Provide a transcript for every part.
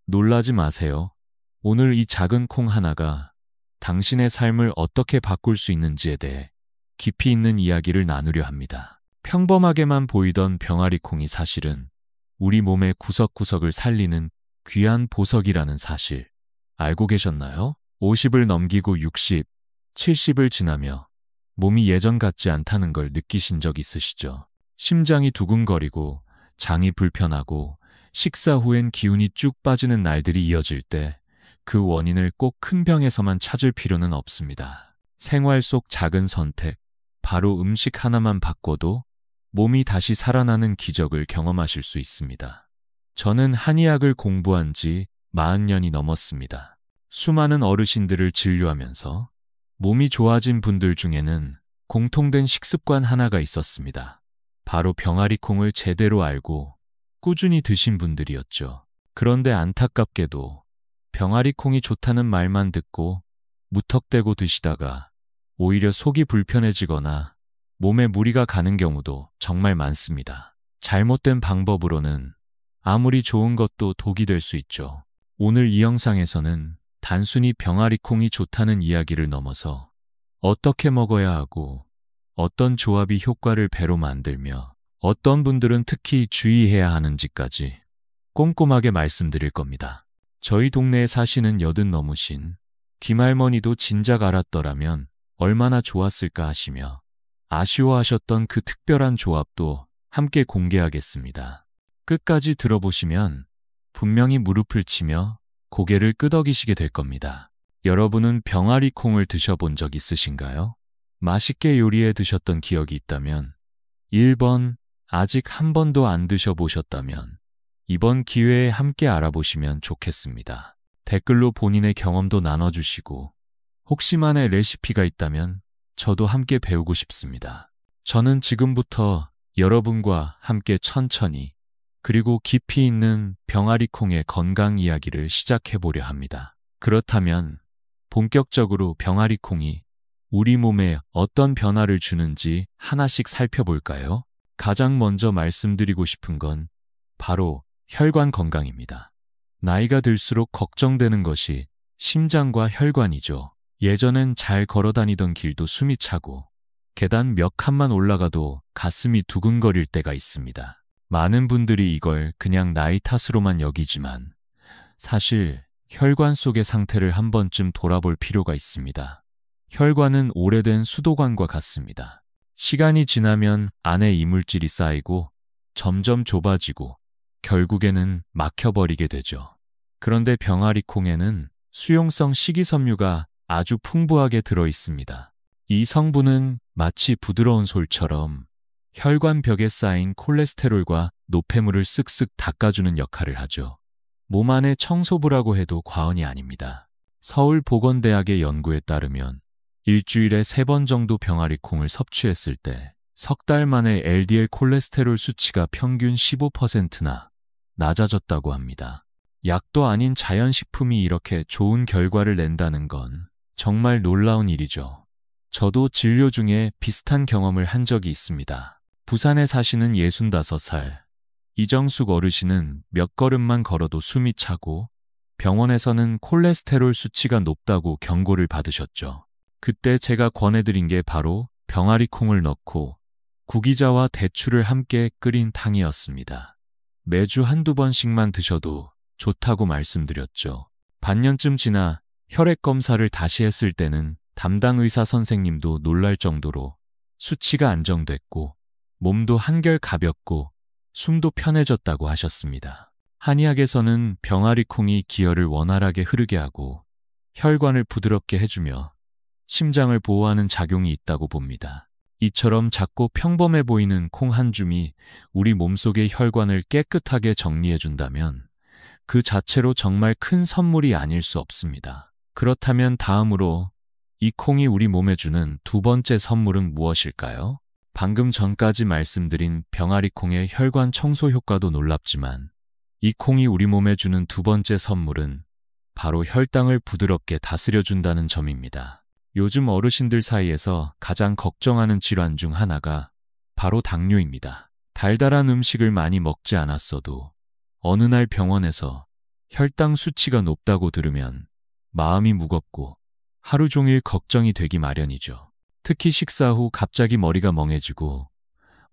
놀라지 마세요. 오늘 이 작은 콩 하나가 당신의 삶을 어떻게 바꿀 수 있는지에 대해 깊이 있는 이야기를 나누려 합니다. 평범하게만 보이던 병아리 콩이 사실은 우리 몸의 구석구석을 살리는 귀한 보석이라는 사실 알고 계셨나요? 50을 넘기고 60, 70을 지나며 몸이 예전 같지 않다는 걸 느끼신 적 있으시죠? 심장이 두근거리고 장이 불편하고 식사 후엔 기운이 쭉 빠지는 날들이 이어질 때 그 원인을 꼭 큰 병에서만 찾을 필요는 없습니다. 생활 속 작은 선택, 바로 음식 하나만 바꿔도 몸이 다시 살아나는 기적을 경험하실 수 있습니다. 저는 한의학을 공부한 지 40년이 넘었습니다. 수많은 어르신들을 진료하면서 몸이 좋아진 분들 중에는 공통된 식습관 하나가 있었습니다. 바로 병아리 콩을 제대로 알고 꾸준히 드신 분들이었죠. 그런데 안타깝게도 병아리 콩이 좋다는 말만 듣고 무턱대고 드시다가 오히려 속이 불편해지거나 몸에 무리가 가는 경우도 정말 많습니다. 잘못된 방법으로는 아무리 좋은 것도 독이 될 수 있죠. 오늘 이 영상에서는 단순히 병아리 콩이 좋다는 이야기를 넘어서 어떻게 먹어야 하고 어떤 조합이 효과를 배로 만들며 어떤 분들은 특히 주의해야 하는지까지 꼼꼼하게 말씀드릴 겁니다. 저희 동네에 사시는 80 넘으신 김할머니도 진작 알았더라면 얼마나 좋았을까 하시며 아쉬워하셨던 그 특별한 조합도 함께 공개하겠습니다. 끝까지 들어보시면 분명히 무릎을 치며 고개를 끄덕이시게 될 겁니다. 여러분은 병아리 콩을 드셔본 적 있으신가요? 맛있게 요리해 드셨던 기억이 있다면 1번, 아직 한 번도 안 드셔보셨다면 이번 기회에 함께 알아보시면 좋겠습니다. 댓글로 본인의 경험도 나눠주시고 혹시만의 레시피가 있다면 저도 함께 배우고 싶습니다. 저는 지금부터 여러분과 함께 천천히 그리고 깊이 있는 병아리 콩의 건강 이야기를 시작해 보려 합니다. 그렇다면 본격적으로 병아리 콩이 우리 몸에 어떤 변화를 주는지 하나씩 살펴볼까요? 가장 먼저 말씀드리고 싶은 건 바로 혈관 건강입니다. 나이가 들수록 걱정되는 것이 심장과 혈관이죠. 예전엔 잘 걸어 다니던 길도 숨이 차고 계단 몇 칸만 올라가도 가슴이 두근거릴 때가 있습니다. 많은 분들이 이걸 그냥 나이 탓으로만 여기지만 사실 혈관 속의 상태를 한 번쯤 돌아볼 필요가 있습니다. 혈관은 오래된 수도관과 같습니다. 시간이 지나면 안에 이물질이 쌓이고 점점 좁아지고 결국에는 막혀버리게 되죠. 그런데 병아리 콩에는 수용성 식이섬유가 아주 풍부하게 들어 있습니다. 이 성분은 마치 부드러운 솔처럼 혈관벽에 쌓인 콜레스테롤과 노폐물을 쓱쓱 닦아주는 역할을 하죠. 몸 안의 청소부라고 해도 과언이 아닙니다. 서울보건대학의 연구에 따르면 일주일에 3번 정도 병아리 콩을 섭취했을 때 석 달 만에 LDL 콜레스테롤 수치가 평균 15%나 낮아졌다고 합니다. 약도 아닌 자연식품이 이렇게 좋은 결과를 낸다는 건 정말 놀라운 일이죠. 저도 진료 중에 비슷한 경험을 한 적이 있습니다. 부산에 사시는 65살 이정숙 어르신은 몇 걸음만 걸어도 숨이 차고 병원에서는 콜레스테롤 수치가 높다고 경고를 받으셨죠. 그때 제가 권해드린 게 바로 병아리 콩을 넣고 구기자와 대추를 함께 끓인 탕이었습니다. 매주 한두 번씩만 드셔도 좋다고 말씀드렸죠. 반년쯤 지나 혈액 검사를 다시 했을 때는 담당 의사 선생님도 놀랄 정도로 수치가 안정됐고 몸도 한결 가볍고 숨도 편해졌다고 하셨습니다. 한의학에서는 병아리 콩이 기혈을 원활하게 흐르게 하고 혈관을 부드럽게 해주며 심장을 보호하는 작용이 있다고 봅니다. 이처럼 작고 평범해 보이는 콩 한 줌이 우리 몸속의 혈관을 깨끗하게 정리해준다면 그 자체로 정말 큰 선물이 아닐 수 없습니다. 그렇다면 다음으로 이 콩이 우리 몸에 주는 두 번째 선물은 무엇일까요? 방금 전까지 말씀드린 병아리 콩의 혈관 청소 효과도 놀랍지만 이 콩이 우리 몸에 주는 두 번째 선물은 바로 혈당을 부드럽게 다스려준다는 점입니다. 요즘 어르신들 사이에서 가장 걱정하는 질환 중 하나가 바로 당뇨입니다. 달달한 음식을 많이 먹지 않았어도 어느 날 병원에서 혈당 수치가 높다고 들으면 마음이 무겁고 하루 종일 걱정이 되기 마련이죠. 특히 식사 후 갑자기 머리가 멍해지고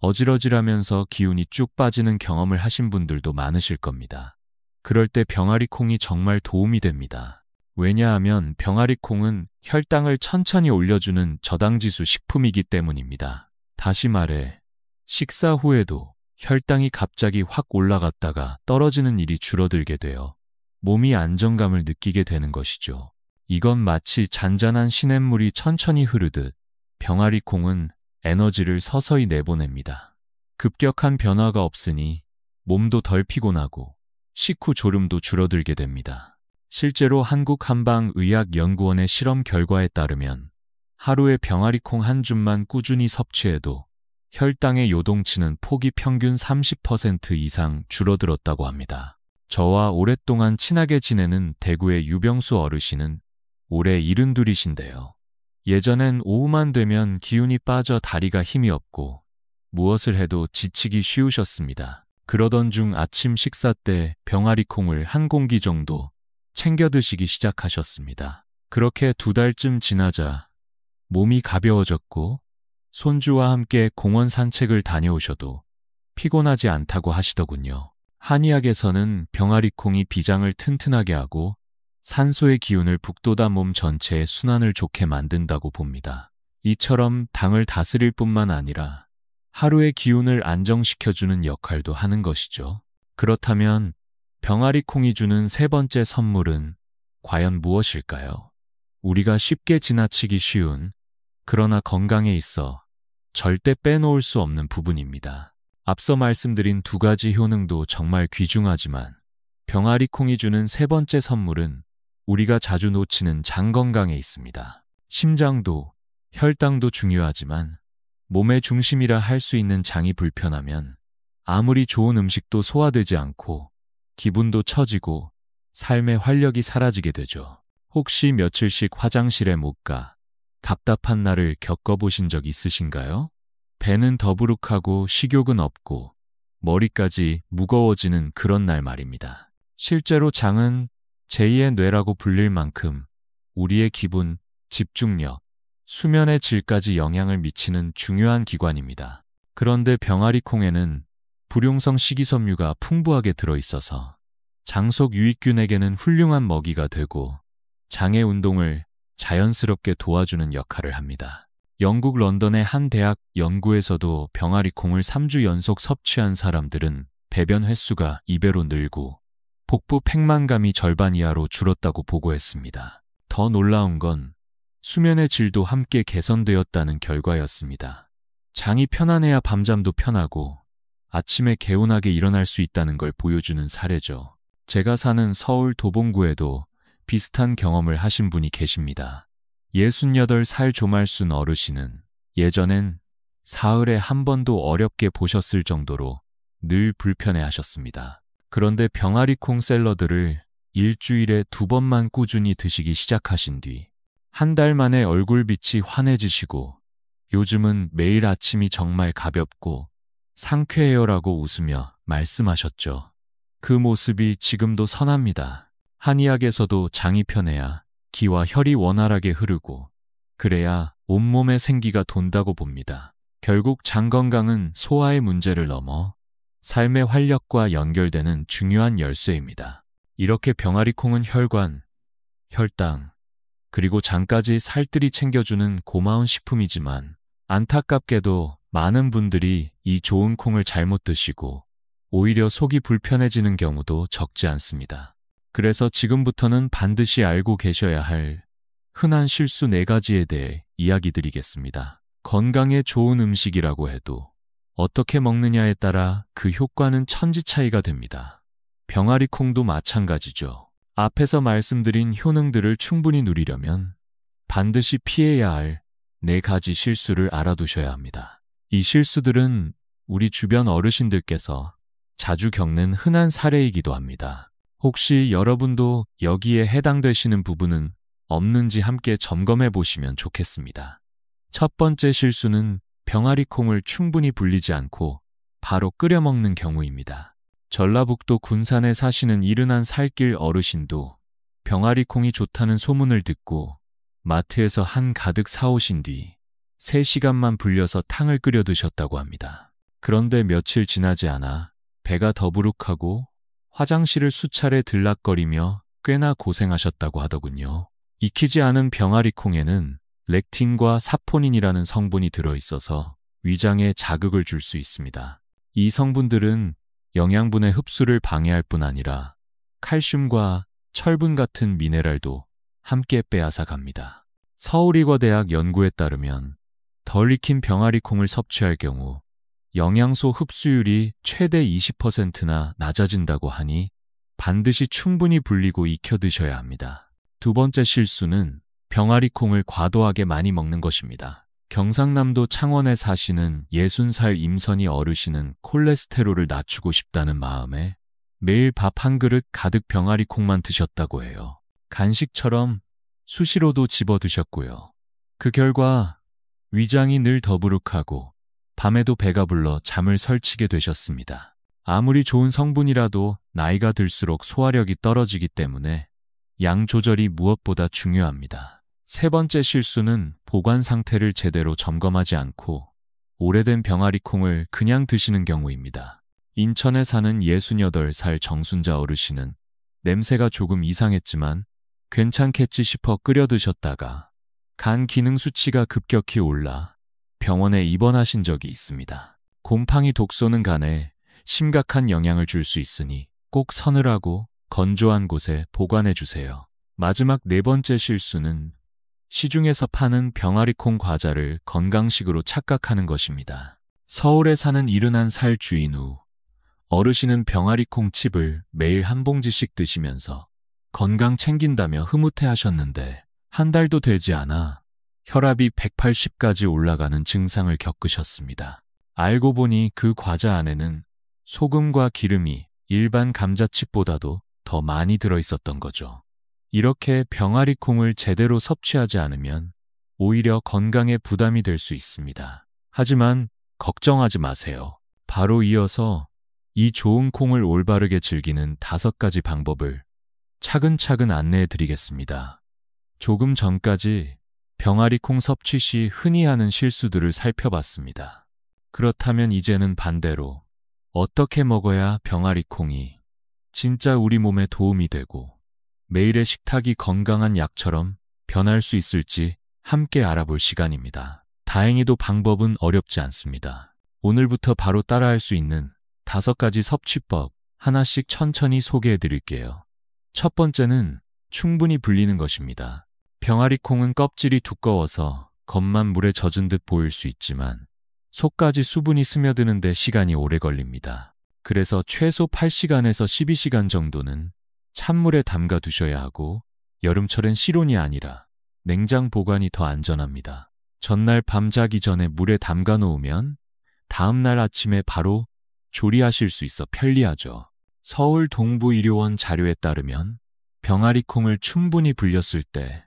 어질어질하면서 기운이 쭉 빠지는 경험을 하신 분들도 많으실 겁니다. 그럴 때 병아리 콩이 정말 도움이 됩니다. 왜냐하면 병아리 콩은 혈당을 천천히 올려주는 저당지수 식품이기 때문입니다. 다시 말해, 식사 후에도 혈당이 갑자기 확 올라갔다가 떨어지는 일이 줄어들게 되어 몸이 안정감을 느끼게 되는 것이죠. 이건 마치 잔잔한 시냇물이 천천히 흐르듯 병아리 콩은 에너지를 서서히 내보냅니다. 급격한 변화가 없으니 몸도 덜 피곤하고 식후 졸음도 줄어들게 됩니다. 실제로 한국한방의학연구원의 실험 결과에 따르면 하루에 병아리 콩 한 줌만 꾸준히 섭취해도 혈당의 요동치는 폭이 평균 30% 이상 줄어들었다고 합니다. 저와 오랫동안 친하게 지내는 대구의 유병수 어르신은 올해 72이신데요. 예전엔 오후만 되면 기운이 빠져 다리가 힘이 없고 무엇을 해도 지치기 쉬우셨습니다. 그러던 중 아침 식사 때 병아리 콩을 한 공기 정도 챙겨 드시기 시작하셨습니다. 그렇게 2달쯤 지나자 몸이 가벼워졌고 손주와 함께 공원 산책을 다녀오셔도 피곤하지 않다고 하시더군요. 한의학에서는 병아리 콩이 비장을 튼튼하게 하고 산소의 기운을 북돋아 몸 전체의 순환을 좋게 만든다고 봅니다. 이처럼 당을 다스릴 뿐만 아니라 하루의 기운을 안정시켜주는 역할도 하는 것이죠. 그렇다면 병아리 콩이 주는 세 번째 선물은 과연 무엇일까요? 우리가 쉽게 지나치기 쉬운, 그러나 건강에 있어 절대 빼놓을 수 없는 부분입니다. 앞서 말씀드린 2가지 효능도 정말 귀중하지만 병아리 콩이 주는 세 번째 선물은 우리가 자주 놓치는 장 건강에 있습니다. 심장도 혈당도 중요하지만 몸의 중심이라 할 수 있는 장이 불편하면 아무리 좋은 음식도 소화되지 않고 기분도 처지고 삶의 활력이 사라지게 되죠. 혹시 며칠씩 화장실에 못 가 답답한 날을 겪어보신 적 있으신가요? 배는 더부룩하고 식욕은 없고 머리까지 무거워지는 그런 날 말입니다. 실제로 장은 제2의 뇌라고 불릴 만큼 우리의 기분, 집중력, 수면의 질까지 영향을 미치는 중요한 기관입니다. 그런데 병아리 콩에는 불용성 식이섬유가 풍부하게 들어있어서 장 속 유익균에게는 훌륭한 먹이가 되고 장의 운동을 자연스럽게 도와주는 역할을 합니다. 영국 런던의 한 대학 연구에서도 병아리 콩을 3주 연속 섭취한 사람들은 배변 횟수가 2배로 늘고 복부 팽만감이 절반 이하로 줄었다고 보고했습니다. 더 놀라운 건 수면의 질도 함께 개선되었다는 결과였습니다. 장이 편안해야 밤잠도 편하고 아침에 개운하게 일어날 수 있다는 걸 보여주는 사례죠. 제가 사는 서울 도봉구에도 비슷한 경험을 하신 분이 계십니다. 68살 조말순 어르신은 예전엔 사흘에 한 번도 어렵게 보셨을 정도로 늘 불편해하셨습니다. 그런데 병아리 콩 샐러드를 일주일에 2번만 꾸준히 드시기 시작하신 뒤 한 달 만에 얼굴빛이 환해지시고 요즘은 매일 아침이 정말 가볍고 상쾌해요라고 웃으며 말씀하셨죠. 그 모습이 지금도 선합니다. 한의학에서도 장이 편해야 기와 혈이 원활하게 흐르고 그래야 온몸에 생기가 돈다고 봅니다. 결국 장 건강은 소화의 문제를 넘어 삶의 활력과 연결되는 중요한 열쇠입니다. 이렇게 병아리 콩은 혈관, 혈당, 그리고 장까지 살뜰히 챙겨주는 고마운 식품이지만 안타깝게도 많은 분들이 이 좋은 콩을 잘못 드시고 오히려 속이 불편해지는 경우도 적지 않습니다. 그래서 지금부터는 반드시 알고 계셔야 할 흔한 실수 4가지에 대해 이야기 드리겠습니다. 건강에 좋은 음식이라고 해도 어떻게 먹느냐에 따라 그 효과는 천지 차이가 됩니다. 병아리 콩도 마찬가지죠. 앞에서 말씀드린 효능들을 충분히 누리려면 반드시 피해야 할 4가지 실수를 알아두셔야 합니다. 이 실수들은 우리 주변 어르신들께서 자주 겪는 흔한 사례이기도 합니다. 혹시 여러분도 여기에 해당되시는 부분은 없는지 함께 점검해 보시면 좋겠습니다. 첫 번째 실수는 병아리 콩을 충분히 불리지 않고 바로 끓여 먹는 경우입니다. 전라북도 군산에 사시는 이른한 살길 어르신도 병아리 콩이 좋다는 소문을 듣고 마트에서 한 가득 사오신 뒤 3시간만 불려서 탕을 끓여 드셨다고 합니다. 그런데 며칠 지나지 않아 배가 더부룩하고 화장실을 수차례 들락거리며 꽤나 고생하셨다고 하더군요. 익히지 않은 병아리 콩에는 렉틴과 사포닌이라는 성분이 들어있어서 위장에 자극을 줄 수 있습니다. 이 성분들은 영양분의 흡수를 방해할 뿐 아니라 칼슘과 철분 같은 미네랄도 함께 빼앗아 갑니다. 서울의과대학 연구에 따르면 덜 익힌 병아리 콩을 섭취할 경우 영양소 흡수율이 최대 20%나 낮아진다고 하니 반드시 충분히 불리고 익혀 드셔야 합니다. 두 번째 실수는 병아리 콩을 과도하게 많이 먹는 것입니다. 경상남도 창원에 사시는 60살 임선희 어르신은 콜레스테롤을 낮추고 싶다는 마음에 매일 밥 한 그릇 가득 병아리 콩만 드셨다고 해요. 간식처럼 수시로도 집어 드셨고요. 그 결과 위장이 늘 더부룩하고 밤에도 배가 불러 잠을 설치게 되셨습니다. 아무리 좋은 성분이라도 나이가 들수록 소화력이 떨어지기 때문에 양 조절이 무엇보다 중요합니다. 세 번째 실수는 보관 상태를 제대로 점검하지 않고 오래된 병아리 콩을 그냥 드시는 경우입니다. 인천에 사는 68살 정순자 어르신은 냄새가 조금 이상했지만 괜찮겠지 싶어 끓여 드셨다가 간 기능 수치가 급격히 올라 병원에 입원하신 적이 있습니다. 곰팡이 독소는 간에 심각한 영향을 줄 수 있으니 꼭 서늘하고 건조한 곳에 보관해 주세요. 마지막 네 번째 실수는 시중에서 파는 병아리 콩 과자를 건강식으로 착각하는 것입니다. 서울에 사는 71살 주인우 어르신은 병아리 콩 칩을 매일 한 봉지씩 드시면서 건강 챙긴다며 흐뭇해 하셨는데 한 달도 되지 않아 혈압이 180까지 올라가는 증상을 겪으셨습니다. 알고 보니 그 과자 안에는 소금과 기름이 일반 감자칩보다도 더 많이 들어있었던 거죠. 이렇게 병아리 콩을 제대로 섭취하지 않으면 오히려 건강에 부담이 될 수 있습니다. 하지만 걱정하지 마세요. 바로 이어서 이 좋은 콩을 올바르게 즐기는 5가지 방법을 차근차근 안내해 드리겠습니다. 조금 전까지 병아리 콩 섭취 시 흔히 하는 실수들을 살펴봤습니다. 그렇다면 이제는 반대로 어떻게 먹어야 병아리 콩이 진짜 우리 몸에 도움이 되고 매일의 식탁이 건강한 약처럼 변할 수 있을지 함께 알아볼 시간입니다. 다행히도 방법은 어렵지 않습니다. 오늘부터 바로 따라할 수 있는 5가지 섭취법 하나씩 천천히 소개해 드릴게요. 첫 번째는 충분히 불리는 것입니다. 병아리 콩은 껍질이 두꺼워서 겉만 물에 젖은 듯 보일 수 있지만 속까지 수분이 스며드는데 시간이 오래 걸립니다. 그래서 최소 8시간에서 12시간 정도는 찬물에 담가 두셔야 하고 여름철엔 실온이 아니라 냉장 보관이 더 안전합니다. 전날 밤 자기 전에 물에 담가 놓으면 다음날 아침에 바로 조리하실 수 있어 편리하죠. 서울 동부의료원 자료에 따르면 병아리 콩을 충분히 불렸을 때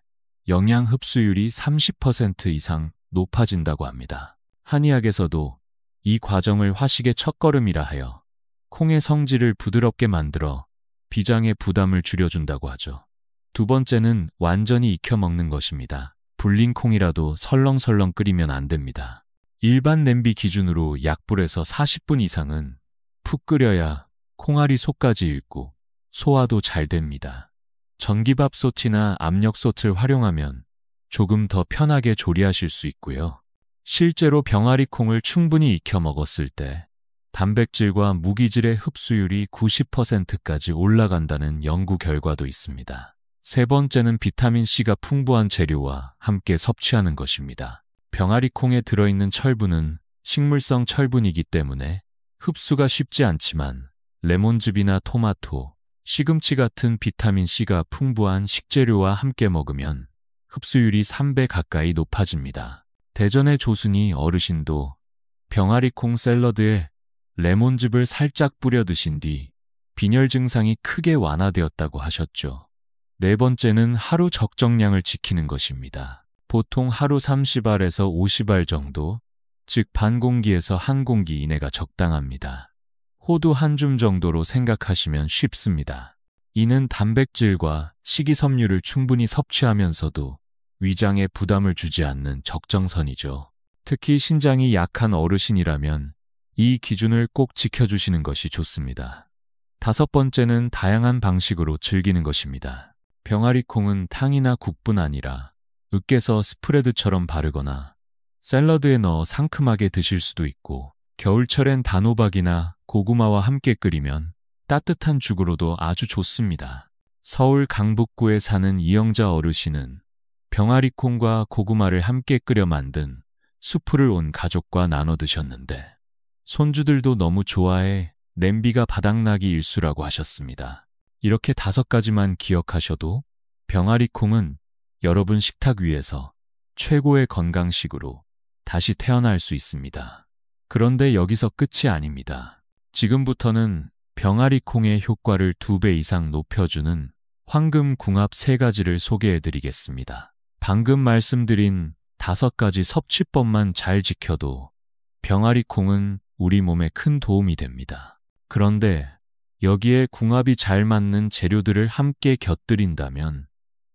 영양 흡수율이 30% 이상 높아진다고 합니다. 한의학에서도 이 과정을 화식의 첫걸음이라 하여 콩의 성질을 부드럽게 만들어 비장의 부담을 줄여준다고 하죠. 두 번째는 완전히 익혀 먹는 것입니다. 불린 콩이라도 설렁설렁 끓이면 안 됩니다. 일반 냄비 기준으로 약불에서 40분 이상은 푹 끓여야 콩알이 속까지 익고 소화도 잘 됩니다. 전기밥솥이나 압력솥을 활용하면 조금 더 편하게 조리하실 수 있고요. 실제로 병아리 콩을 충분히 익혀 먹었을 때 단백질과 무기질의 흡수율이 90%까지 올라간다는 연구 결과도 있습니다. 세 번째는 비타민C가 풍부한 재료와 함께 섭취하는 것입니다. 병아리 콩에 들어있는 철분은 식물성 철분이기 때문에 흡수가 쉽지 않지만 레몬즙이나 토마토, 시금치 같은 비타민C가 풍부한 식재료와 함께 먹으면 흡수율이 3배 가까이 높아집니다. 대전의 조순이 어르신도 병아리 콩 샐러드에 레몬즙을 살짝 뿌려 드신 뒤 빈혈 증상이 크게 완화되었다고 하셨죠. 네 번째는 하루 적정량을 지키는 것입니다. 보통 하루 30알에서 50알 정도, 즉 반 공기에서 한 공기 이내가 적당합니다. 호두 한 줌 정도로 생각하시면 쉽습니다. 이는 단백질과 식이섬유를 충분히 섭취하면서도 위장에 부담을 주지 않는 적정선이죠. 특히 신장이 약한 어르신이라면 이 기준을 꼭 지켜주시는 것이 좋습니다. 5번째는 다양한 방식으로 즐기는 것입니다. 병아리콩은 탕이나 국뿐 아니라 으깨서 스프레드처럼 바르거나 샐러드에 넣어 상큼하게 드실 수도 있고, 겨울철엔 단호박이나 고구마와 함께 끓이면 따뜻한 죽으로도 아주 좋습니다. 서울 강북구에 사는 이영자 어르신은 병아리콩과 고구마를 함께 끓여 만든 수프를 온 가족과 나눠 드셨는데 손주들도 너무 좋아해 냄비가 바닥나기 일쑤라고 하셨습니다. 이렇게 5가지만 기억하셔도 병아리콩은 여러분 식탁 위에서 최고의 건강식으로 다시 태어날 수 있습니다. 그런데 여기서 끝이 아닙니다. 지금부터는 병아리콩의 효과를 2배 이상 높여주는 황금 궁합 3가지를 소개해드리겠습니다. 방금 말씀드린 5가지 섭취법만 잘 지켜도 병아리콩은 우리 몸에 큰 도움이 됩니다. 그런데 여기에 궁합이 잘 맞는 재료들을 함께 곁들인다면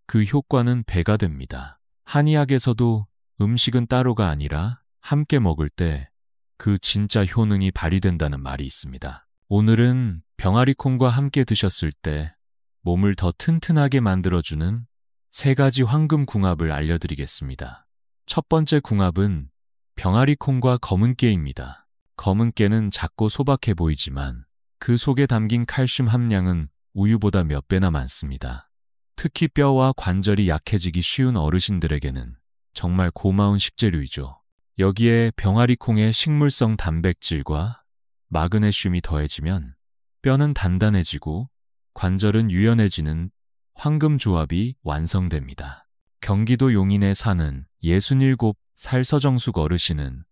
그 효과는 배가 됩니다. 한의학에서도 음식은 따로가 아니라 함께 먹을 때 그 진짜 효능이 발휘된다는 말이 있습니다. 오늘은 병아리콩과 함께 드셨을 때 몸을 더 튼튼하게 만들어주는 3가지 황금 궁합을 알려드리겠습니다. 첫 번째 궁합은 병아리콩과 검은깨입니다. 검은깨는 작고 소박해 보이지만 그 속에 담긴 칼슘 함량은 우유보다 몇 배나 많습니다. 특히 뼈와 관절이 약해지기 쉬운 어르신들에게는 정말 고마운 식재료이죠. 여기에 병아리콩의 식물성 단백질과 마그네슘이 더해지면 뼈는 단단해지고 관절은 유연해지는 황금 조합이 완성됩니다. 경기도 용인에 사는 67살 서정숙 어르신은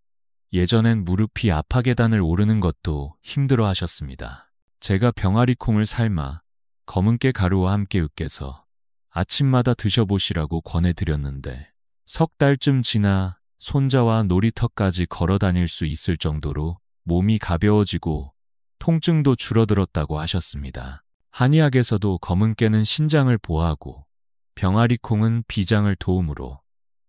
예전엔 무릎이 아파 계단을 오르는 것도 힘들어 하셨습니다. 제가 병아리콩을 삶아 검은깨 가루와 함께 으깨서 아침마다 드셔보시라고 권해드렸는데 석 달쯤 지나 손자와 놀이터까지 걸어 다닐 수 있을 정도로 몸이 가벼워지고 통증도 줄어들었다고 하셨습니다. 한의학에서도 검은깨는 신장을 보호하고 병아리콩은 비장을 도우므로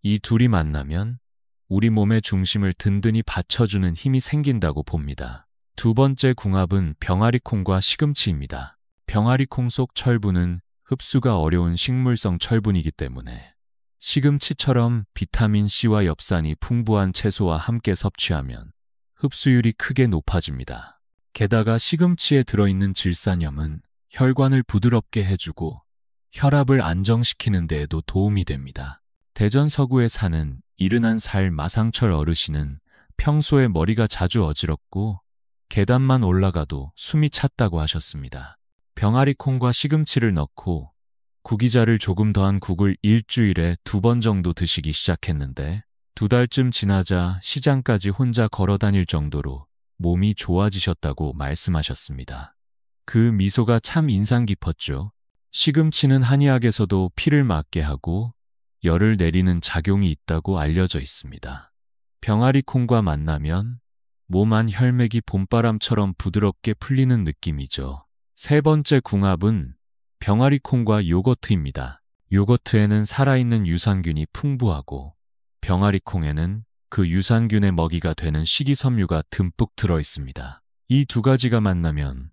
이 둘이 만나면 우리 몸의 중심을 든든히 받쳐주는 힘이 생긴다고 봅니다. 2번째 궁합은 병아리콩과 시금치입니다. 병아리콩 속 철분은 흡수가 어려운 식물성 철분이기 때문에 시금치처럼 비타민C와 엽산이 풍부한 채소와 함께 섭취하면 흡수율이 크게 높아집니다. 게다가 시금치에 들어있는 질산염은 혈관을 부드럽게 해주고 혈압을 안정시키는 데에도 도움이 됩니다. 대전 서구에 사는 71살 마상철 어르신은 평소에 머리가 자주 어지럽고 계단만 올라가도 숨이 찼다고 하셨습니다. 병아리콩과 시금치를 넣고 구기자를 조금 더한 국을 일주일에 2번 정도 드시기 시작했는데 2달쯤 지나자 시장까지 혼자 걸어 다닐 정도로 몸이 좋아지셨다고 말씀하셨습니다. 그 미소가 참 인상 깊었죠. 시금치는 한의학에서도 피를 맑게 하고 열을 내리는 작용이 있다고 알려져 있습니다. 병아리콩과 만나면 몸 안 혈맥이 봄바람처럼 부드럽게 풀리는 느낌이죠. 3번째 궁합은 병아리콩과 요거트입니다. 요거트에는 살아있는 유산균이 풍부하고 병아리콩에는 그 유산균의 먹이가 되는 식이섬유가 듬뿍 들어있습니다. 이 2가지가 만나면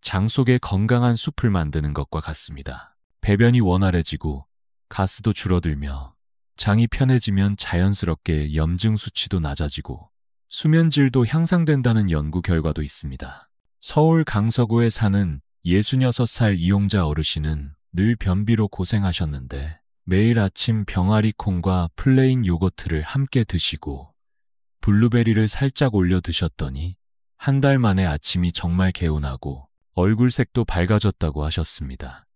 장 속에 건강한 숲을 만드는 것과 같습니다. 배변이 원활해지고 가스도 줄어들며 장이 편해지면 자연스럽게 염증 수치도 낮아지고 수면질도 향상된다는 연구 결과도 있습니다. 서울 강서구에 사는 66살 이용자 어르신은 늘 변비로 고생하셨는데 매일 아침 병아리콩과 플레인 요거트를 함께 드시고 블루베리를 살짝 올려 드셨더니 한 달 만에 아침이 정말 개운하고 얼굴색도 밝아졌다고 하셨습니다.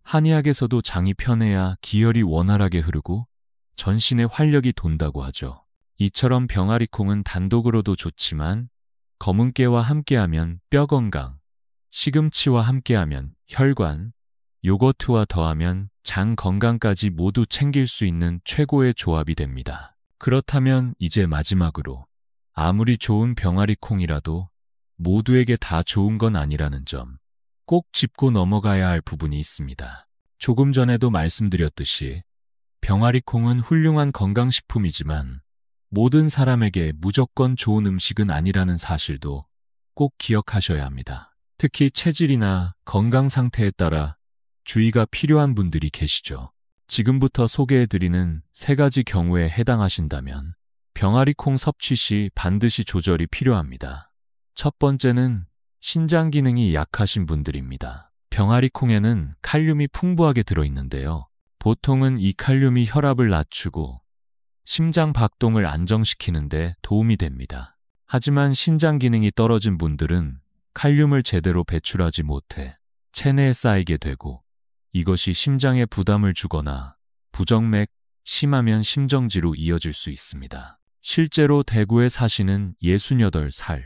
한의학에서도 장이 편해야 기혈이 원활하게 흐르고 전신에 활력이 돈다고 하죠. 이처럼 병아리콩은 단독으로도 좋지만 검은깨와 함께하면 뼈 건강, 시금치와 함께하면 혈관, 요거트와 더하면 장 건강까지 모두 챙길 수 있는 최고의 조합이 됩니다. 그렇다면 이제 마지막으로 아무리 좋은 병아리콩이라도 모두에게 다 좋은 건 아니라는 점 꼭 짚고 넘어가야 할 부분이 있습니다. 조금 전에도 말씀드렸듯이 병아리콩은 훌륭한 건강식품이지만 모든 사람에게 무조건 좋은 음식은 아니라는 사실도 꼭 기억하셔야 합니다. 특히 체질이나 건강 상태에 따라 주의가 필요한 분들이 계시죠. 지금부터 소개해드리는 3가지 경우에 해당하신다면 병아리콩 섭취 시 반드시 조절이 필요합니다. 첫 번째는 신장 기능이 약하신 분들입니다. 병아리콩에는 칼륨이 풍부하게 들어있는데요. 보통은 이 칼륨이 혈압을 낮추고 심장 박동을 안정시키는 데 도움이 됩니다. 하지만 신장 기능이 떨어진 분들은 칼륨을 제대로 배출하지 못해 체내에 쌓이게 되고 이것이 심장에 부담을 주거나 부정맥, 심하면 심정지로 이어질 수 있습니다. 실제로 대구에 사시는 68살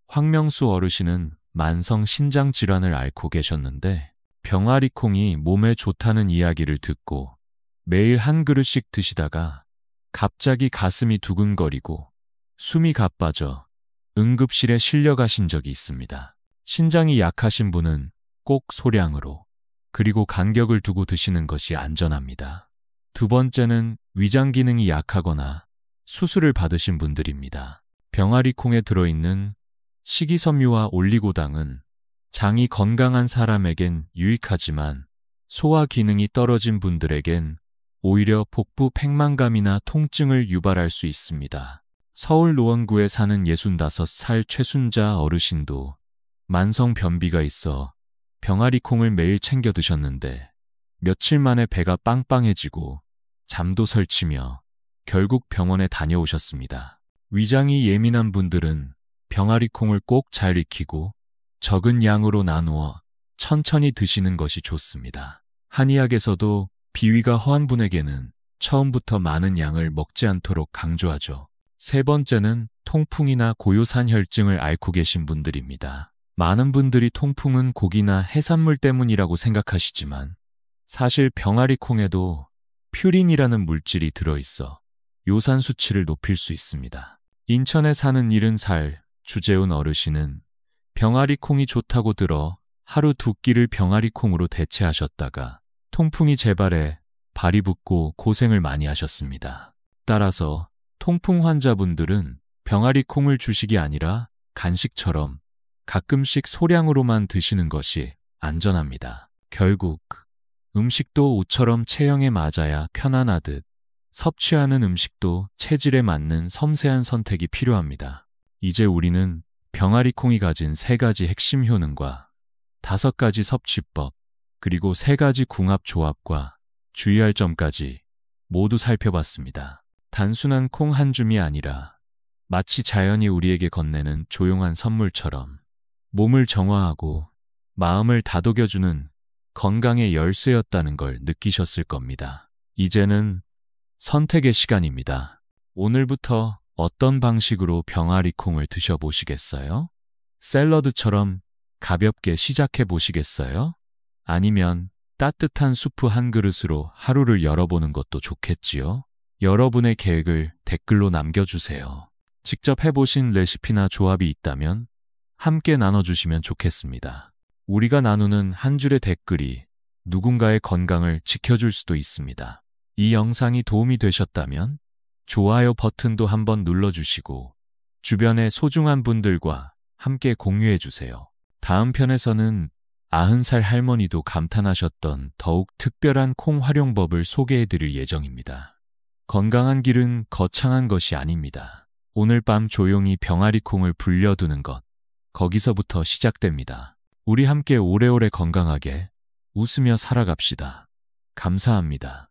황명수 어르신은 만성 신장 질환을 앓고 계셨는데 병아리콩이 몸에 좋다는 이야기를 듣고 매일 한 그릇씩 드시다가 갑자기 가슴이 두근거리고 숨이 가빠져 응급실에 실려가신 적이 있습니다. 신장이 약하신 분은 꼭 소량으로 그리고 간격을 두고 드시는 것이 안전합니다. 두 번째는 위장 기능이 약하거나 수술을 받으신 분들입니다. 병아리콩에 들어있는 식이섬유와 올리고당은 장이 건강한 사람에겐 유익하지만 소화 기능이 떨어진 분들에겐 오히려 복부 팽만감이나 통증을 유발할 수 있습니다. 서울 노원구에 사는 65살 최순자 어르신도 만성 변비가 있어 병아리콩을 매일 챙겨 드셨는데 며칠 만에 배가 빵빵해지고 잠도 설치며 결국 병원에 다녀오셨습니다. 위장이 예민한 분들은 병아리콩을 꼭 잘 익히고 적은 양으로 나누어 천천히 드시는 것이 좋습니다. 한의학에서도 비위가 허한 분에게는 처음부터 많은 양을 먹지 않도록 강조하죠. 세 번째는 통풍이나 고요산 혈증을 앓고 계신 분들입니다. 많은 분들이 통풍은 고기나 해산물 때문이라고 생각하시지만 사실 병아리콩에도 퓨린이라는 물질이 들어있어 요산 수치를 높일 수 있습니다. 인천에 사는 70살 주재훈 어르신은 병아리콩이 좋다고 들어 하루 2끼를 병아리콩으로 대체하셨다가 통풍이 재발해 발이 붓고 고생을 많이 하셨습니다. 따라서 통풍 환자분들은 병아리콩을 주식이 아니라 간식처럼 가끔씩 소량으로만 드시는 것이 안전합니다. 결국 음식도 옷처럼 체형에 맞아야 편안하듯 섭취하는 음식도 체질에 맞는 섬세한 선택이 필요합니다. 이제 우리는 병아리콩이 가진 3가지 핵심 효능과 5가지 섭취법, 그리고 3가지 궁합 조합과 주의할 점까지 모두 살펴봤습니다. 단순한 콩 한 줌이 아니라 마치 자연이 우리에게 건네는 조용한 선물처럼 몸을 정화하고 마음을 다독여주는 건강의 열쇠였다는 걸 느끼셨을 겁니다. 이제는 선택의 시간입니다. 오늘부터 어떤 방식으로 병아리콩을 드셔보시겠어요? 샐러드처럼 가볍게 시작해 보시겠어요? 아니면 따뜻한 수프 한 그릇으로 하루를 열어보는 것도 좋겠지요? 여러분의 계획을 댓글로 남겨주세요. 직접 해보신 레시피나 조합이 있다면 함께 나눠주시면 좋겠습니다. 우리가 나누는 한 줄의 댓글이 누군가의 건강을 지켜줄 수도 있습니다. 이 영상이 도움이 되셨다면 좋아요 버튼도 한번 눌러주시고 주변의 소중한 분들과 함께 공유해주세요. 다음 편에서는 90살 할머니도 감탄하셨던 더욱 특별한 콩 활용법을 소개해드릴 예정입니다. 건강한 길은 거창한 것이 아닙니다. 오늘 밤 조용히 병아리콩을 불려두는 것, 거기서부터 시작됩니다. 우리 함께 오래오래 건강하게 웃으며 살아갑시다. 감사합니다.